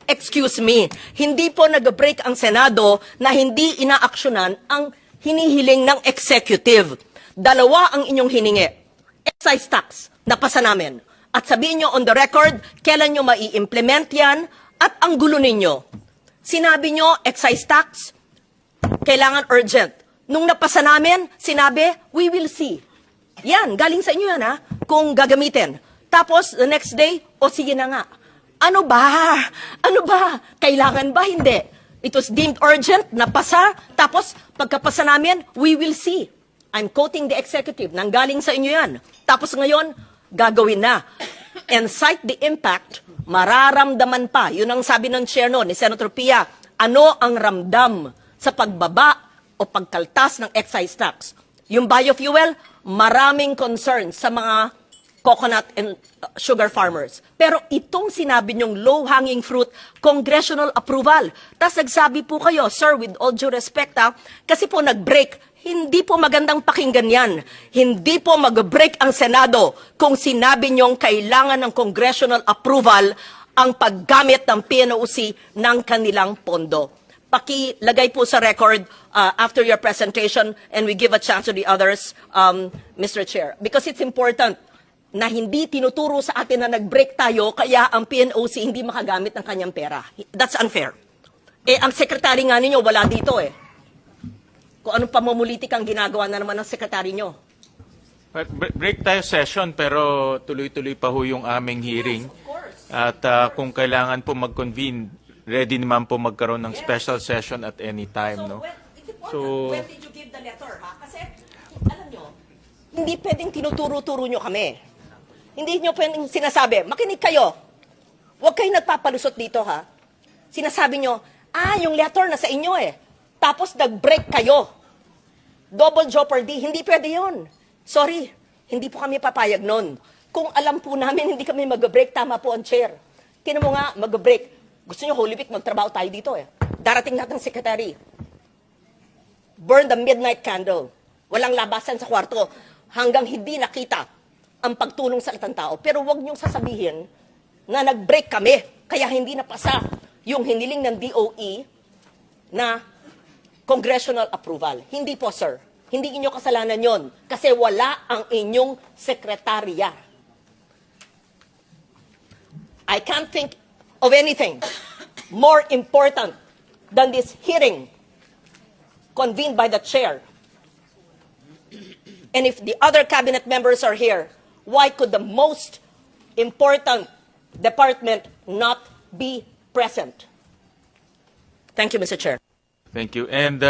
excuse me, hindi po nag-break ang Senado na hindi inaaksyonan ang hinihiling ng executive. Dalawa ang inyong hiningi. Excise tax, napasa namin. At sabihin nyo on the record, kailan nyo mai-implement yan at ang gulo ninyo. Sinabi nyo, excise tax, kailangan urgent. Nung napasa namin, sinabi, we will see. Yan, galing sa inyo yan ha, kung gagamitin. Tapos, the next day, o sige na nga. Ano ba? Ano ba? Kailangan ba? Hindi. It was deemed urgent, napasa, tapos pagkapasa namin, we will see. I'm quoting the executive, nanggaling sa inyo yan. Tapos ngayon, gagawin na. And cite the impact, mararamdaman pa. Yun ang sabi ng chair no, ni Senator Pia. Ano ang ramdam sa pagbaba o pagkaltas ng excise tax? Yung biofuel, maraming concern sa mga coconut and sugar farmers. Pero itong sinabi niyong low-hanging fruit, congressional approval. Tapos nagsabi po kayo, sir, with all due respect, kasi po nag-break, hindi po magandang pakinggan yan. Hindi po mag-break ang Senado kung sinabi niyong kailangan ng congressional approval ang paggamit ng PNOC ng kanilang pondo. Pakilagay po sa record after your presentation and we give a chance to the others, Mr. Chair. Because it's important na hindi tinuturo sa atin na nag-break tayo kaya ang PNOC hindi makagamit ng kanyang pera. That's unfair. Ang sekretary nga ninyo wala dito Kung anong pamumulitik ang ginagawa na naman ng sekretary nyo. Break tayo session pero tuloy-tuloy pa ho yung aming hearing. Yes, of course. At kung kailangan po mag-convene, ready naman po magkaroon ng special session at any time. No? It's important. When did you give the letter? Kasi, alam nyo, hindi pwedeng tinuturo-turo nyo kami. Hindi nyo pwedeng sinasabi, makinig kayo. Huwag kayo nagpapalusot dito, ha? Sinasabi nyo, yung letter na sa inyo Tapos nag-break kayo. Double jeopardy. Hindi pwede yun. Sorry, hindi po kami papayag nun. Kung alam po namin hindi kami mag-break, tama po ang chair. Tinan mo nga, mag-break. Gusto nyo, Holy Week, magtrabaho tayo dito Darating natin secretary. Burn the midnight candle. Walang labasan sa kwarto hanggang hindi nakita ang pagtulong sa latang tao. Pero wag niyong sasabihin na nag-break kami, kaya hindi napasa yung hiniling ng DOE na congressional approval. Hindi po, sir. Hindi inyo kasalanan yon kasi wala ang inyong sekretarya. I can't think of anything more important than this hearing convened by the chair. And if the other cabinet members are here, why could the most important department not be present? Thank you, Mr. Chair. Thank you. And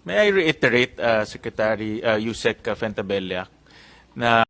may I reiterate, Secretary Yusek Fentabella, na